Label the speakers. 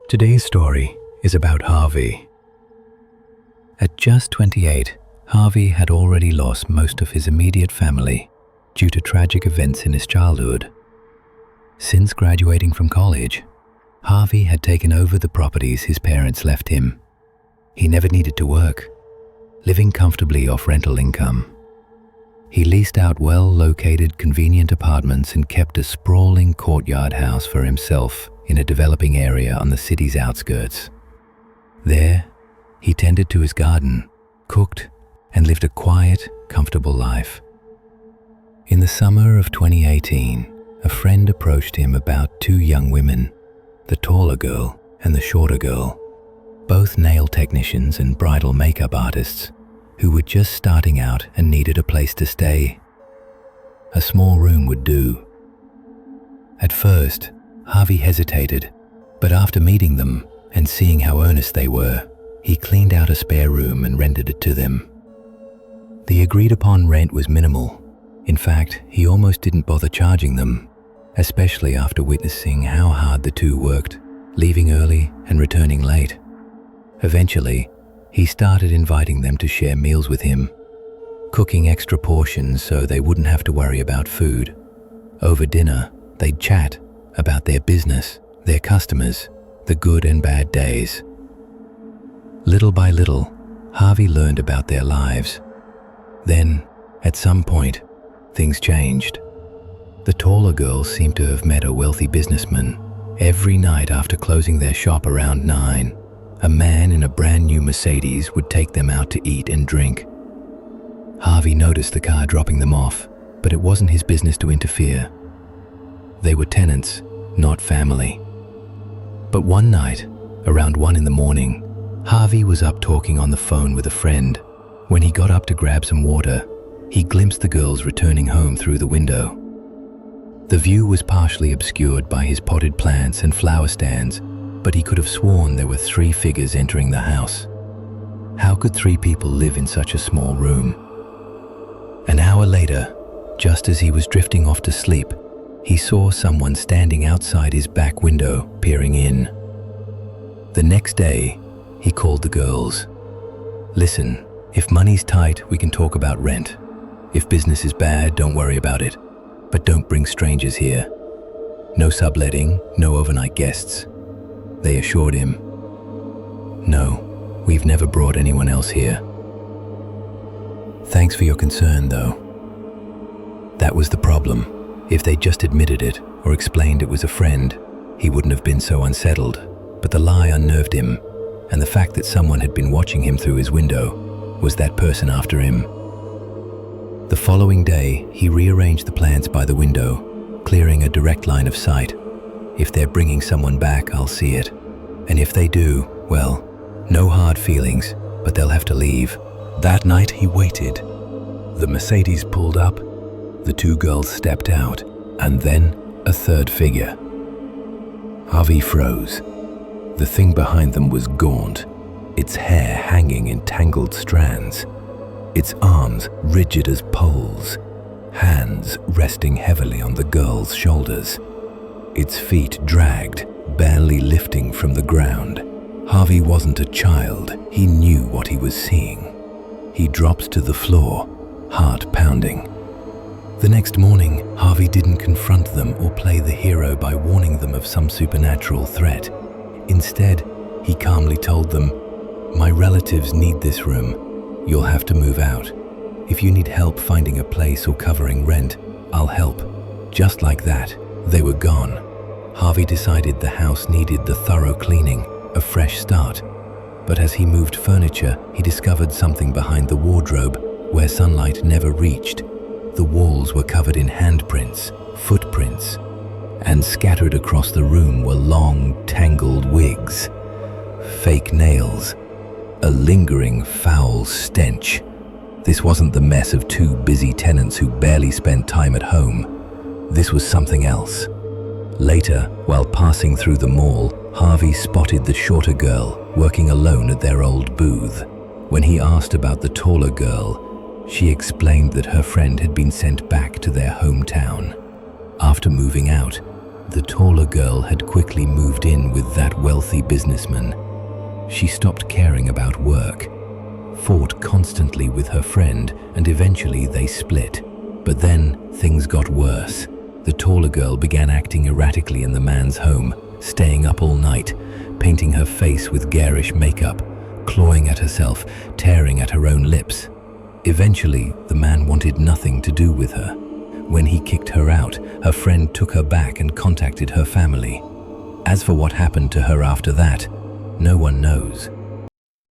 Speaker 1: Today's story is about Harvey. At just 28, Harvey had already lost most of his immediate family due to tragic events in his childhood. Since graduating from college, Harvey had taken over the properties his parents left him. He never needed to work, living comfortably off rental income. He leased out well-located, convenient apartments and kept a sprawling courtyard house for himself in a developing area on the city's outskirts. There, he tended to his garden, cooked, and lived a quiet, comfortable life. In the summer of 2018, a friend approached him about two young women, the taller girl and the shorter girl, both nail technicians and bridal makeup artists who were just starting out and needed a place to stay. A small room would do. At first, Harvey hesitated, but after meeting them and seeing how earnest they were, he cleaned out a spare room and rented it to them. The agreed-upon rent was minimal. In fact, he almost didn't bother charging them, especially after witnessing how hard the two worked, leaving early and returning late. Eventually, he started inviting them to share meals with him, cooking extra portions so they wouldn't have to worry about food. Over dinner, they'd chat about their business, their customers, the good and bad days. Little by little, Harvey learned about their lives. Then, at some point, things changed. The taller girl seemed to have met a wealthy businessman. Every night after closing their shop around 9, a man in a brand new Mercedes would take them out to eat and drink. Harvey noticed the car dropping them off, but it wasn't his business to interfere. They were tenants, not family. But one night, around 1 in the morning, Harvey was up talking on the phone with a friend. When he got up to grab some water, he glimpsed the girls returning home through the window. The view was partially obscured by his potted plants and flower stands, but he could have sworn there were 3 figures entering the house. How could 3 people live in such a small room? An hour later, just as he was drifting off to sleep, he saw someone standing outside his back window, peering in. The next day, he called the girls. "Listen, if money's tight, we can talk about rent. If business is bad, don't worry about it. But don't bring strangers here. No subletting, no overnight guests." They assured him. "No, we've never brought anyone else here." "Thanks for your concern, though." That was the problem. If they just admitted it or explained it was a friend, he wouldn't have been so unsettled. But the lie unnerved him, and the fact that someone had been watching him through his window was that person after him. The following day, he rearranged the plants by the window, clearing a direct line of sight. "If they're bringing someone back, I'll see it. And if they do, well, no hard feelings, but they'll have to leave." That night he waited. The Mercedes pulled up, the 2 girls stepped out, and then a 3rd figure. Harvey froze. The thing behind them was gaunt, its hair hanging in tangled strands, its arms rigid as poles, hands resting heavily on the girl's shoulders, its feet dragged, barely lifting from the ground. Harvey wasn't a child. He knew what he was seeing. He dropped to the floor, heart pounding. The next morning, Harvey didn't confront them or play the hero by warning them of some supernatural threat. Instead, he calmly told them, "My relatives need this room. You'll have to move out. If you need help finding a place or covering rent, I'll help." Just like that, they were gone. Harvey decided the house needed the thorough cleaning, a fresh start. But as he moved furniture, he discovered something behind the wardrobe where sunlight never reached. The walls were covered in handprints, footprints, and scattered across the room were long, tangled wigs, fake nails, a lingering foul stench. This wasn't the mess of 2 busy tenants who barely spent time at home. This was something else. Later, while passing through the mall, Harvey spotted the shorter girl working alone at their old booth. When he asked about the taller girl, she explained that her friend had been sent back to their hometown. After moving out, The taller girl had quickly moved in with that wealthy businessman. She stopped caring about work, fought constantly with her friend, and eventually they split. But then things got worse. The taller girl began acting erratically in the man's home, staying up all night, painting her face with garish makeup, clawing at herself, tearing at her own lips. Eventually, the man wanted nothing to do with her. When he kicked her out, her friend took her back and contacted her family. As for what happened to her after that, no one knows.